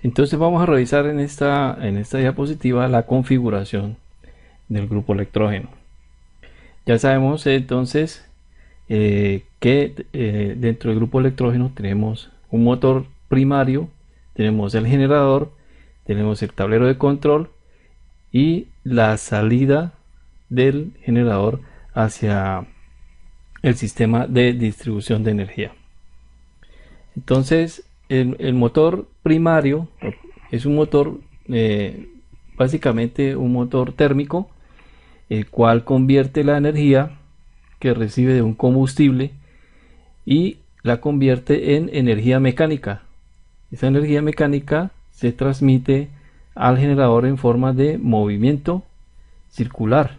Entonces vamos a revisar en esta diapositiva la configuración del grupo electrógeno. Ya sabemos entonces que dentro del grupo electrógeno tenemos un motor primario, tenemos el generador, tenemos el tablero de control y la salida del generador hacia el sistema de distribución de energía. Entonces el motor primario es un motor básicamente un motor térmico, el cual convierte la energía que recibe de un combustible y la convierte en energía mecánica. Esa energía mecánica se transmite al generador en forma de movimiento circular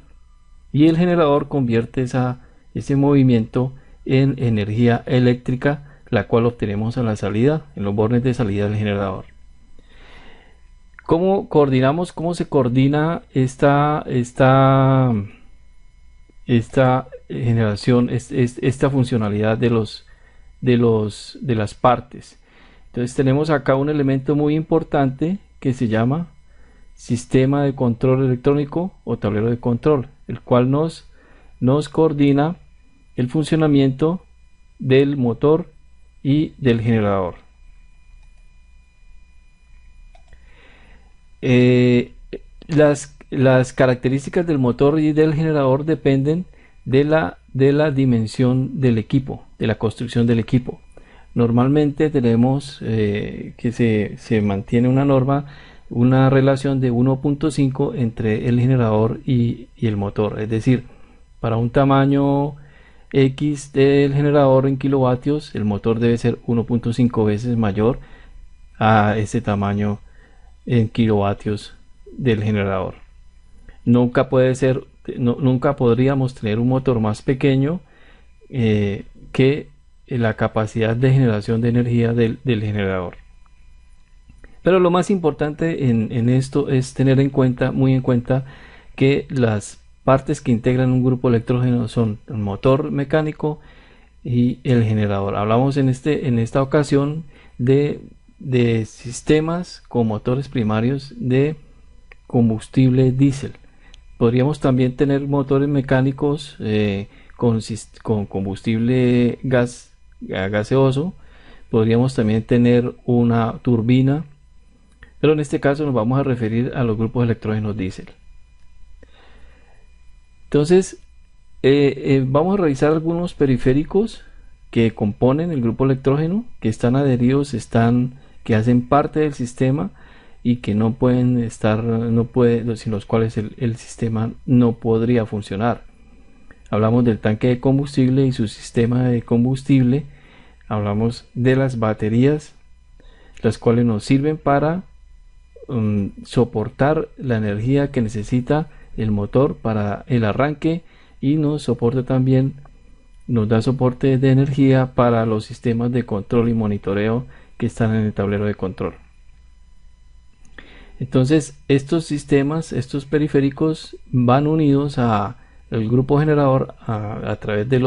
y el generador convierte ese movimiento en energía eléctrica, la cual obtenemos a la salida, en los bornes de salida del generador. ¿Cómo coordinamos? ¿Cómo se coordina esta generación, esta funcionalidad de las partes? Entonces tenemos acá un elemento muy importante que se llama sistema de control electrónico o tablero de control, el cual nos coordina el funcionamiento del motor y del generador. Las características del motor y del generador dependen de la dimensión del equipo, de la construcción del equipo. Normalmente tenemos que se mantiene una norma, una relación de 1.5 entre el generador y el motor. Es decir, para un tamaño X del generador en kilovatios, el motor debe ser 1.5 veces mayor a ese tamaño en kilovatios del generador. Nunca podríamos tener un motor más pequeño que la capacidad de generación de energía del generador. Pero lo más importante en esto es tener muy en cuenta que las partes que integran un grupo electrógeno son el motor mecánico y el generador. Hablamos en esta ocasión de sistemas con motores primarios de combustible diésel. Podríamos también tener motores mecánicos con combustible gaseoso. Podríamos también tener una turbina, pero en este caso nos vamos a referir a los grupos electrógenos diésel. Entonces vamos a revisar algunos periféricos que componen el grupo electrógeno, que están adheridos, que hacen parte del sistema y que no pueden estar, sin los cuales el sistema no podría funcionar. Hablamos del tanque de combustible y su sistema de combustible. Hablamos de las baterías, las cuales nos sirven para soportar la energía que necesita el motor para el arranque y nos da soporte de energía para los sistemas de control y monitoreo que están en el tablero de control. Entonces estos sistemas, estos periféricos van unidos al grupo generador a través de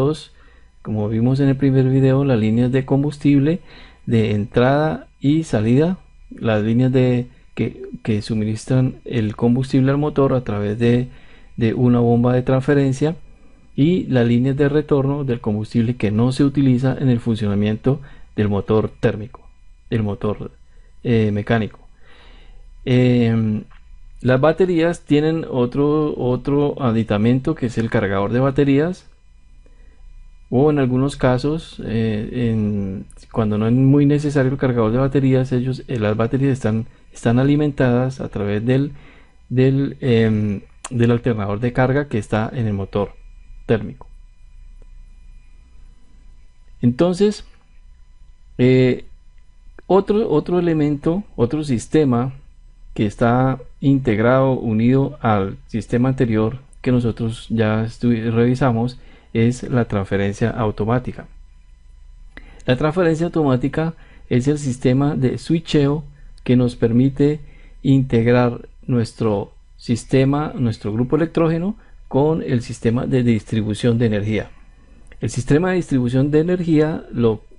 como vimos en el primer video, las líneas de combustible de entrada y salida, las líneas que suministran el combustible al motor a través de una bomba de transferencia, y las líneas de retorno del combustible que no se utiliza en el funcionamiento del motor térmico, del motor mecánico. Las baterías tienen otro aditamento, que es el cargador de baterías, o en algunos casos cuando no es muy necesario el cargador de baterías, las baterías están alimentadas a través del alternador de carga que está en el motor térmico. Entonces otro elemento, otro sistema que está integrado, unido al sistema anterior que nosotros ya revisamos, es la transferencia automática. La transferencia automática es el sistema de switcheo que nos permite integrar nuestro sistema, nuestro grupo electrógeno, con el sistema de distribución de energía. El sistema de distribución de energía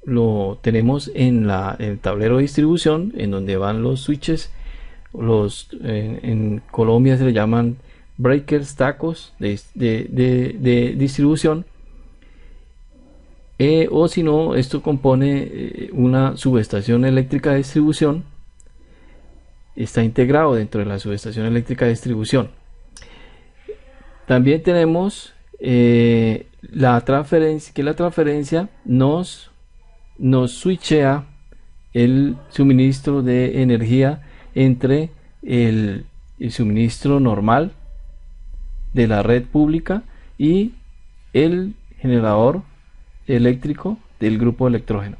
lo tenemos en el tablero de distribución, en donde van los switches. En Colombia se le llaman breakers, tacos de distribución. O si no, esto compone una subestación eléctrica de distribución. Está integrado dentro de la subestación eléctrica de distribución. También tenemos la transferencia, que la transferencia nos switchea el suministro de energía entre el suministro normal de la red pública y el generador eléctrico del grupo electrógeno.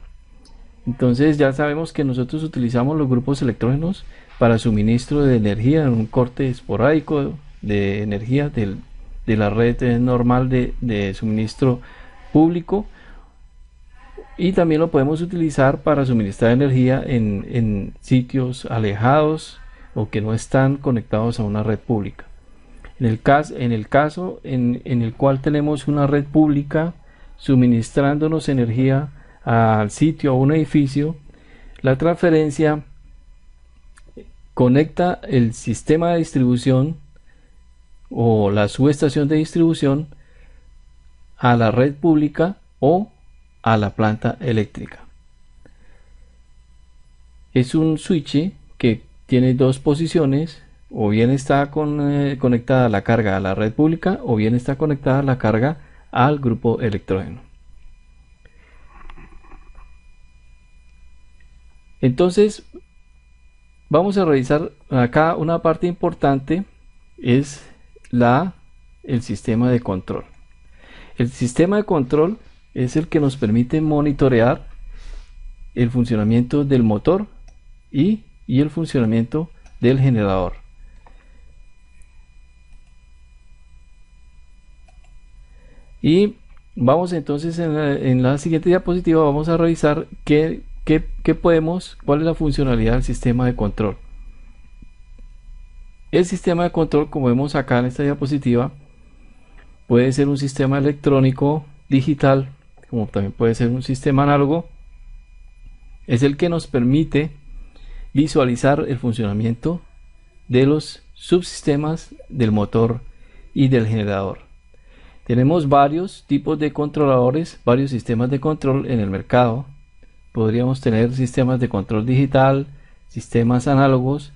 Entonces ya sabemos que nosotros utilizamos los grupos electrógenos para suministro de energía en un corte esporádico de energía de la red normal de suministro público, y también lo podemos utilizar para suministrar energía en sitios alejados o que no están conectados a una red pública. En el caso en el cual tenemos una red pública suministrándonos energía al sitio, a un edificio, la transferencia conecta el sistema de distribución o la subestación de distribución a la red pública o a la planta eléctrica. Es un switch que tiene dos posiciones: o bien está conectada la carga a la red pública, o bien está conectada la carga al grupo electrógeno. Entonces vamos a revisar acá una parte importante, es el sistema de control. El sistema de control es el que nos permite monitorear el funcionamiento del motor y el funcionamiento del generador. Y vamos entonces en la siguiente diapositiva vamos a revisar cuál es la funcionalidad del sistema de control. El sistema de control, como vemos acá en esta diapositiva, puede ser un sistema electrónico digital, como también puede ser un sistema análogo. Es el que nos permite visualizar el funcionamiento de los subsistemas del motor y del generador. Tenemos varios tipos de controladores, varios sistemas de control en el mercado. Podríamos tener sistemas de control digital, sistemas análogos,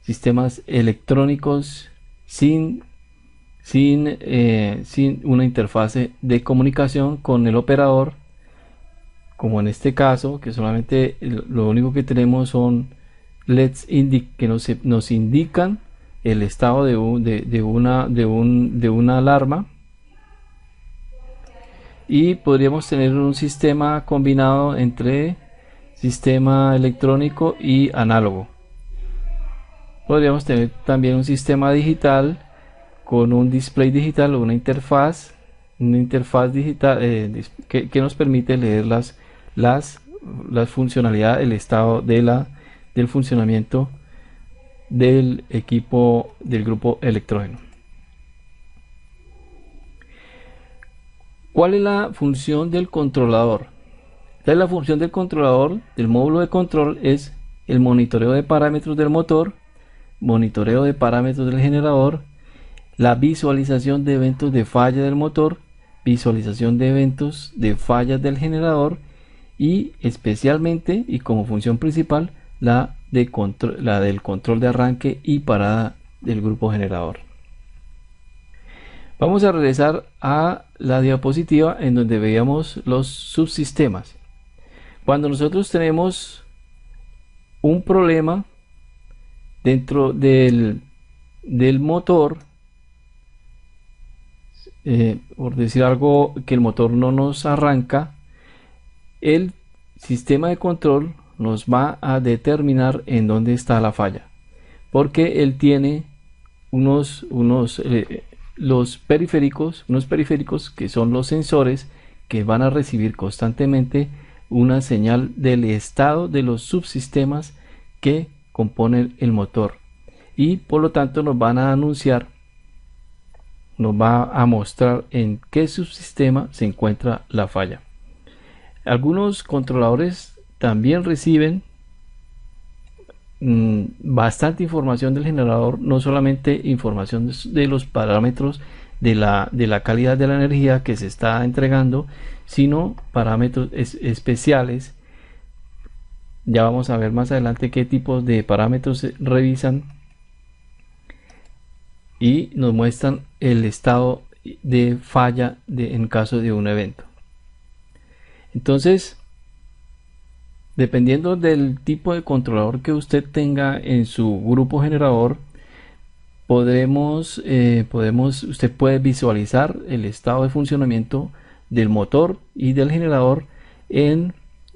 sistemas electrónicos sin una interfase de comunicación con el operador, como en este caso, que solamente lo único que tenemos son LEDs que nos indican el estado de una alarma. Y podríamos tener un sistema combinado entre sistema electrónico y análogo. Podríamos tener también un sistema digital con un display digital o una interfaz digital que nos permite leer las funcionalidades, el estado del funcionamiento del equipo del grupo electrógeno. ¿Cuál es la función del controlador? Entonces, la función del controlador, del módulo de control, es el monitoreo de parámetros del motor, monitoreo de parámetros del generador, la visualización de eventos de falla del motor, visualización de eventos de fallas del generador, y especialmente y como función principal la del control de arranque y parada del grupo generador. Vamos a regresar a la diapositiva en donde veíamos los subsistemas. Cuando nosotros tenemos un problema dentro del motor, por decir algo, que el motor no nos arranca, el sistema de control nos va a determinar en dónde está la falla, porque él tiene unos periféricos que son los sensores, que van a recibir constantemente una señal del estado de los subsistemas que componen el motor, y por lo tanto nos van a anunciar, nos va a mostrar en qué subsistema se encuentra la falla. Algunos controladores también reciben bastante información del generador, no solamente información de los parámetros de la calidad de la energía que se está entregando, sino parámetros especiales. Ya vamos a ver más adelante qué tipos de parámetros se revisan y nos muestran el estado de falla en caso de un evento. Entonces, dependiendo del tipo de controlador que usted tenga en su grupo generador, usted puede visualizar el estado de funcionamiento del motor y del generador en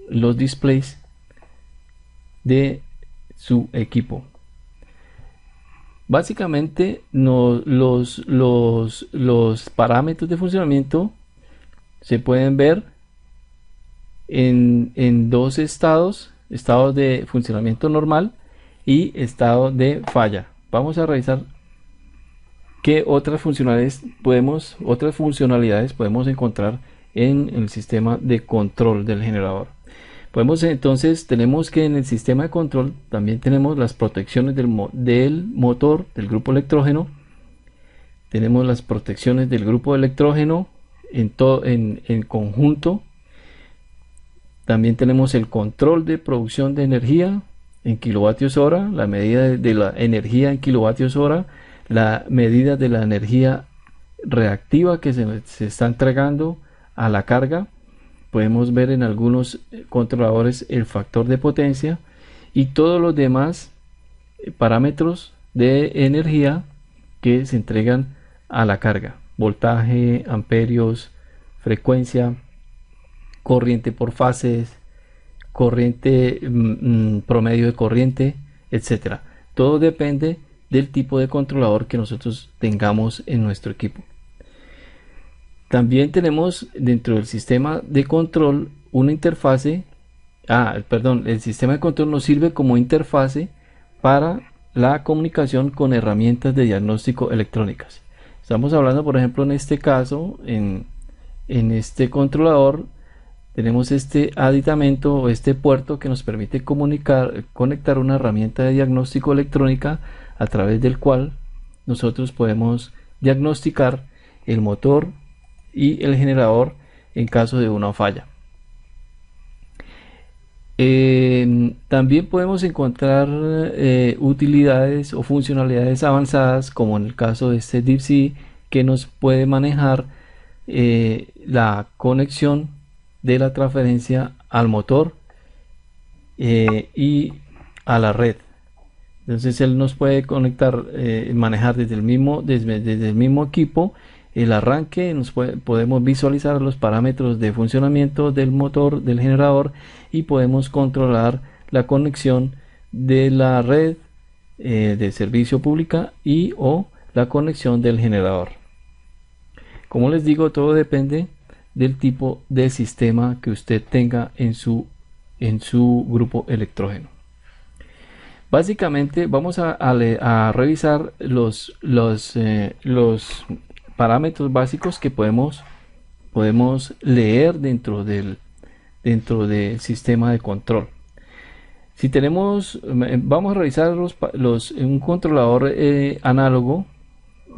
los displays de su equipo. Básicamente los parámetros de funcionamiento se pueden ver en dos estados de funcionamiento normal y estado de falla. Vamos a revisar qué otras funcionalidades podemos encontrar en el sistema de control del generador. Tenemos que en el sistema de control también tenemos las protecciones del motor, del grupo electrógeno. Tenemos las protecciones del grupo electrógeno en conjunto. También tenemos el control de producción de energía en kilovatios hora, la medida de la energía en kilovatios hora, la medida de la energía reactiva que se está entregando a la carga. Podemos ver en algunos controladores el factor de potencia y todos los demás parámetros de energía que se entregan a la carga: voltaje, amperios, frecuencia, corriente por fases, corriente promedio de corriente, etcétera. Todo depende del tipo de controlador que nosotros tengamos en nuestro equipo. También tenemos dentro del sistema de control una interfase. El sistema de control nos sirve como interfase para la comunicación con herramientas de diagnóstico electrónicas. Estamos hablando, por ejemplo, en este caso, en este controlador, tenemos este aditamento o este puerto que nos permite conectar una herramienta de diagnóstico electrónica a través del cual nosotros podemos diagnosticar el motor y el generador en caso de una falla. También podemos encontrar utilidades o funcionalidades avanzadas, como en el caso de este DeepSea, que nos puede manejar la conexión de la transferencia al motor y a la red. Entonces él nos puede conectar, manejar desde el mismo equipo el arranque. Podemos visualizar los parámetros de funcionamiento del motor, del generador, y podemos controlar la conexión de la red de servicio pública o la conexión del generador. Como les digo, todo depende del tipo de sistema que usted tenga en su grupo electrógeno. Básicamente vamos a revisar los parámetros básicos que podemos leer dentro del sistema de control. Si tenemos, vamos a revisar un controlador análogo,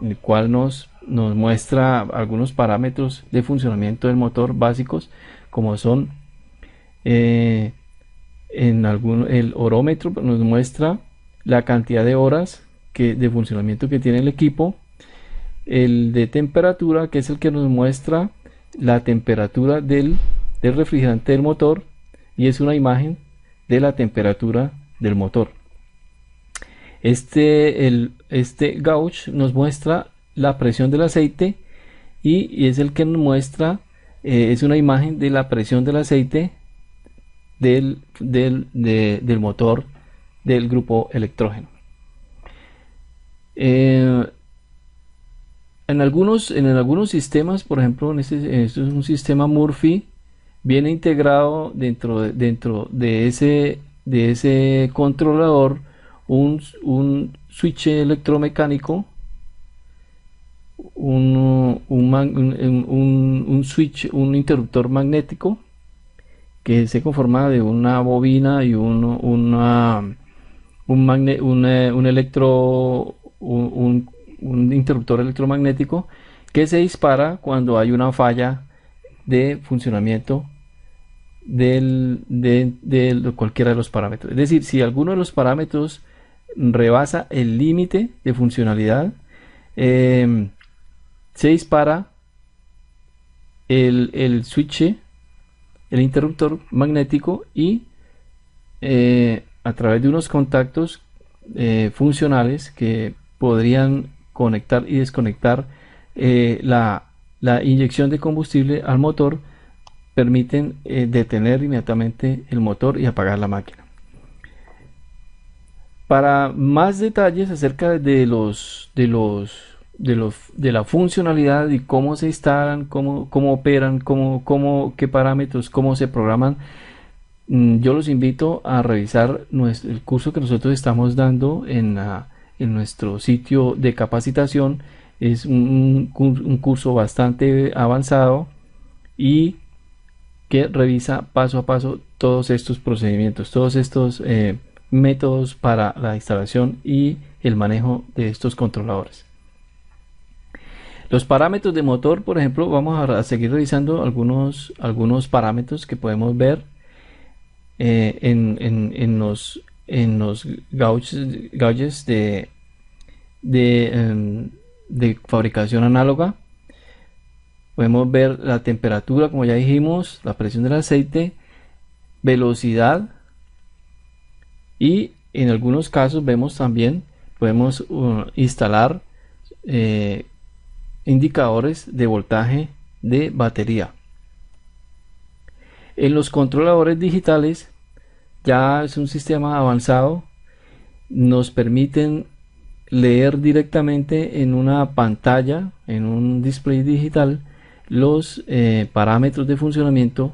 el cual nos muestra algunos parámetros de funcionamiento del motor básicos, como son el horómetro. Nos muestra la cantidad de horas de funcionamiento que tiene el equipo. El de temperatura, que es el que nos muestra la temperatura del refrigerante del motor, y es una imagen de la temperatura del motor. Este gauge nos muestra la presión del aceite, y es el que nos muestra, es una imagen de la presión del aceite del motor del grupo electrógeno. En algunos sistemas, por ejemplo, esto es un sistema Murphy, viene integrado dentro de ese controlador un switch electromecánico, un switch, un interruptor magnético, que se conforma de una bobina y un electro, un interruptor electromagnético que se dispara cuando hay una falla de funcionamiento de cualquiera de los parámetros. Es decir, si alguno de los parámetros rebasa el límite de funcionalidad, se dispara el switch, el interruptor magnético, y a través de unos contactos funcionales que podrían conectar y desconectar la inyección de combustible al motor, permiten detener inmediatamente el motor y apagar la máquina. Para más detalles acerca de la funcionalidad y cómo se instalan, cómo operan, qué parámetros, cómo se programan, yo los invito a revisar el curso que nosotros estamos dando en nuestro sitio de capacitación. Es un curso bastante avanzado y que revisa paso a paso todos estos procedimientos, todos estos métodos para la instalación y el manejo de estos controladores. Los parámetros de motor, por ejemplo, vamos a seguir revisando algunos parámetros que podemos ver en los gauges de fabricación análoga. Podemos ver la temperatura, como ya dijimos, la presión del aceite, velocidad, y en algunos casos vemos también, podemos instalar indicadores de voltaje de batería. En los controladores digitales ya es un sistema avanzado, nos permiten leer directamente en una pantalla, en un display digital, los parámetros de funcionamiento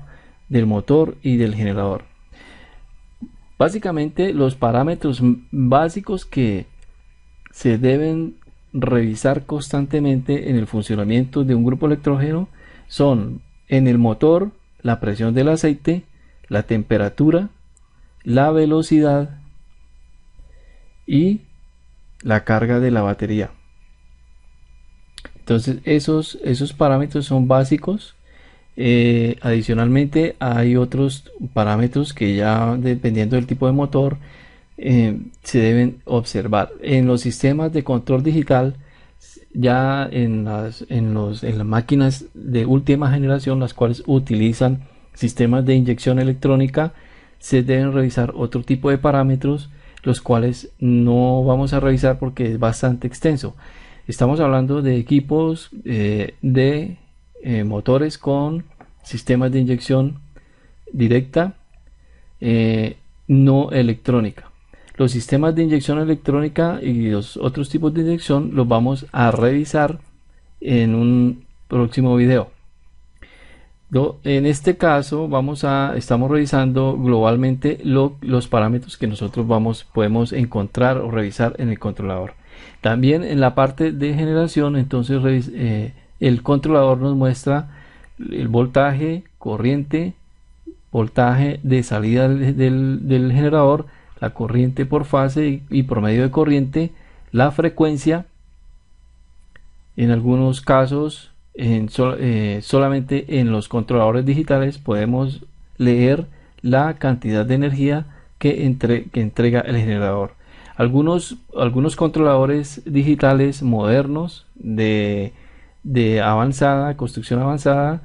del motor y del generador. Básicamente, los parámetros básicos que se deben revisar constantemente en el funcionamiento de un grupo electrógeno son: en el motor, la presión del aceite, la temperatura, la velocidad y la carga de la batería. Entonces esos parámetros son básicos. Adicionalmente hay otros parámetros que, ya dependiendo del tipo de motor, se deben observar. En los sistemas de control digital, ya en las máquinas de última generación, las cuales utilizan sistemas de inyección electrónica, se deben revisar otro tipo de parámetros, los cuales no vamos a revisar porque es bastante extenso. Estamos hablando de equipos de motores con sistemas de inyección directa, no electrónica. Los sistemas de inyección electrónica y los otros tipos de inyección los vamos a revisar en un próximo video. En este caso estamos revisando globalmente los parámetros que nosotros podemos encontrar o revisar en el controlador. También en la parte de generación, entonces el controlador nos muestra el voltaje, corriente, voltaje de salida del generador, la corriente por fase y promedio de corriente, la frecuencia. En algunos casos, solamente en los controladores digitales podemos leer la cantidad de energía que entrega el generador. Algunos controladores digitales modernos de construcción avanzada,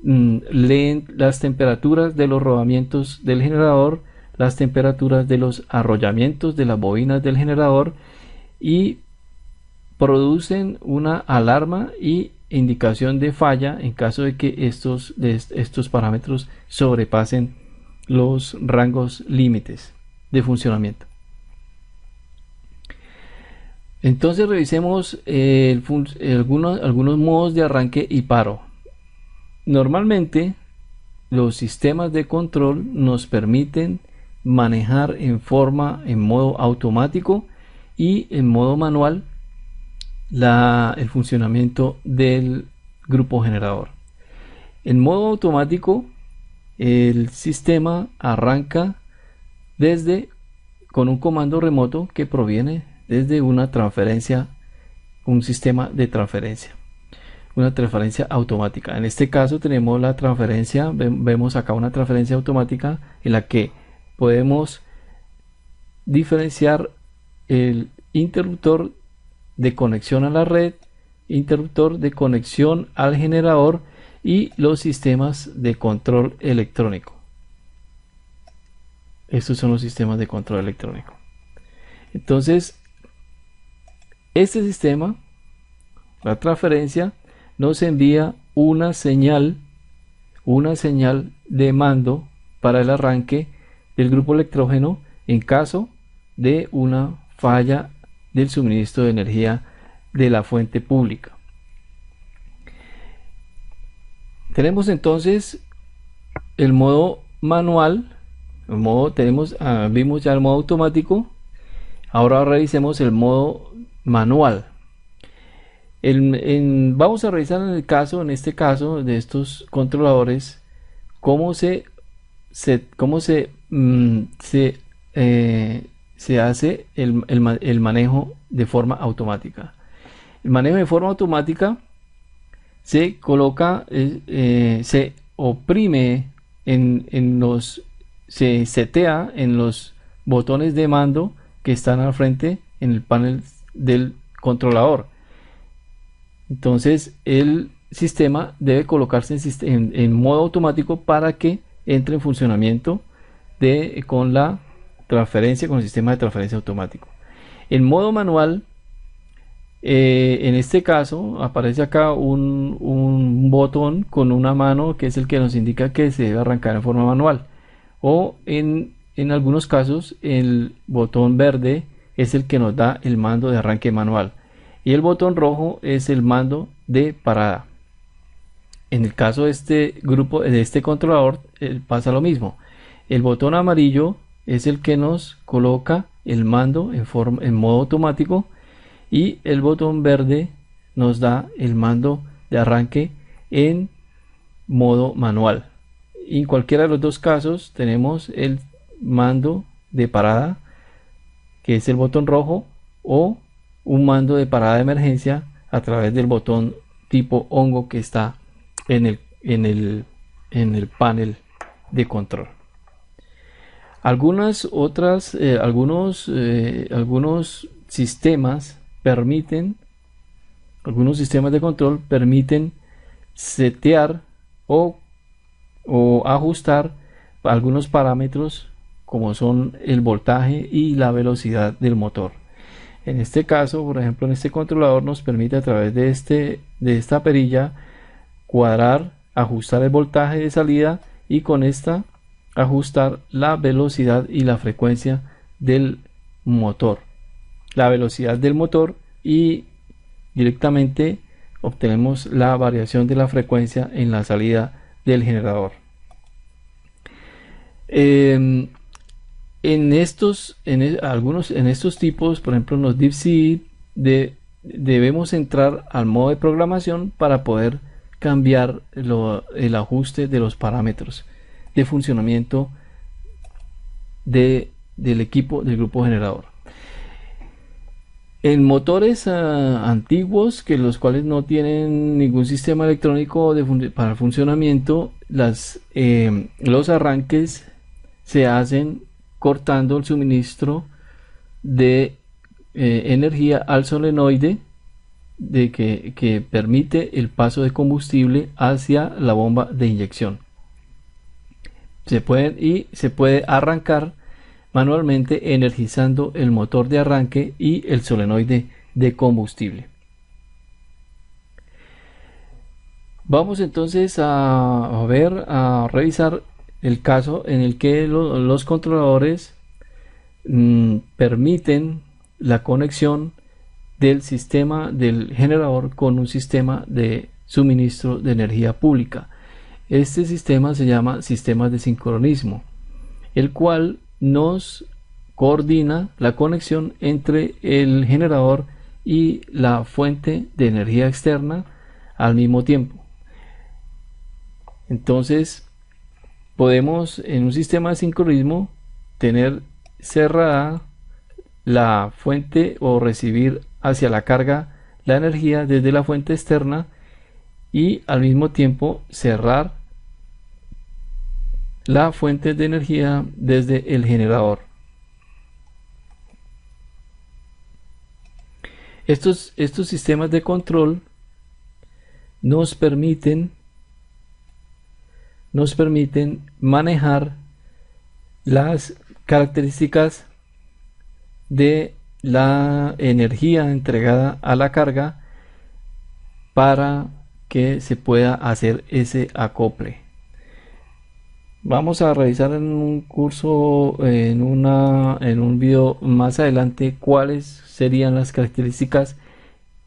leen las temperaturas de los rodamientos del generador, las temperaturas de los arrollamientos de las bobinas del generador, y producen una alarma y indicación de falla en caso de que estos parámetros sobrepasen los rangos límites de funcionamiento. Entonces revisemos algunos modos de arranque y paro. Normalmente los sistemas de control nos permiten manejar en modo automático y en modo manual el funcionamiento del grupo generador. En modo automático el sistema arranca desde con un comando remoto que proviene desde una transferencia, un sistema de transferencia, una transferencia automática. En este caso tenemos la transferencia, vemos acá una transferencia automática en la que podemos diferenciar el interruptor de conexión a la red, interruptor de conexión al generador y los sistemas de control electrónico. Estos son los sistemas de control electrónico. Entonces, este sistema, la transferencia, nos envía una señal de mando para el arranque del grupo electrógeno en caso de una falla del suministro de energía de la fuente pública. Tenemos entonces el modo manual, vimos ya el modo automático. Ahora revisemos el modo manual. Vamos a revisar en este caso de estos controladores cómo se hace el manejo de forma automática. El manejo de forma automática se coloca, se oprime se setea en los botones de mando que están al frente en el panel del controlador. Entonces el sistema debe colocarse en modo automático para que entre en funcionamiento con la transferencia, con el sistema de transferencia automático. En modo manual, en este caso aparece acá un botón con una mano que es el que nos indica que se debe arrancar en forma manual, o en algunos casos el botón verde es el que nos da el mando de arranque manual y el botón rojo es el mando de parada. En el caso de este grupo, de este controlador, pasa lo mismo. El botón amarillo es el que nos coloca el mando en modo automático y el botón verde nos da el mando de arranque en modo manual. Y en cualquiera de los dos casos tenemos el mando de parada, que es el botón rojo, o un mando de parada de emergencia a través del botón tipo hongo que está en el panel de control. Algunos sistemas algunos sistemas de control permiten setear o ajustar algunos parámetros como son el voltaje y la velocidad del motor. En este caso, por ejemplo, en este controlador nos permite a través de esta perilla cuadrar, ajustar el voltaje de salida y con esta ajustar la velocidad y la frecuencia del motor. La velocidad del motor y directamente obtenemos la variación de la frecuencia en la salida del generador. En estos tipos, por ejemplo en los DeepSeed, debemos entrar al modo de programación para poder cambiar el ajuste de los parámetros de funcionamiento del equipo del grupo generador. En motores antiguos, los cuales no tienen ningún sistema electrónico para el funcionamiento, los arranques se hacen cortando el suministro de energía al solenoide que permite el paso de combustible hacia la bomba de inyección. Se puede arrancar manualmente energizando el motor de arranque y el solenoide de combustible. Vamos entonces a revisar el caso en el que los controladores permiten la conexión del sistema del generador con un sistema de suministro de energía pública. Este sistema se llama sistema de sincronismo, el cual nos coordina la conexión entre el generador y la fuente de energía externa al mismo tiempo. Entonces, podemos en un sistema de sincronismo tener cerrada la fuente o recibir hacia la carga la energía desde la fuente externa y al mismo tiempo cerrar la fuente de energía desde el generador. Estos sistemas de control nos permiten manejar las características de la energía entregada a la carga para que se pueda hacer ese acople. Vamos a revisar en un curso, en un video más adelante, cuáles serían las características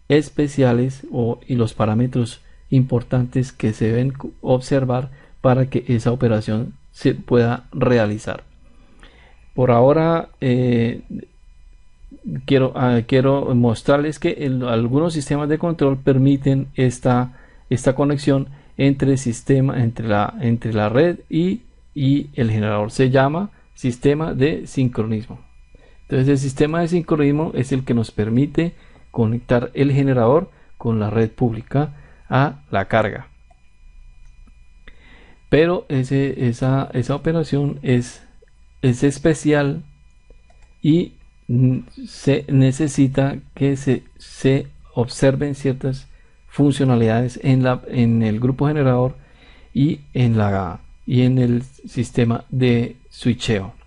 especiales y los parámetros importantes que se deben observar para que esa operación se pueda realizar. Por ahora quiero mostrarles que algunos sistemas de control permiten esta conexión entre la red y el generador. Se llama sistema de sincronismo. Entonces el sistema de sincronismo es el que nos permite conectar el generador con la red pública a la carga. Pero esa operación es especial y se necesita que se observen ciertas funcionalidades en el grupo generador y en el sistema de switcheo.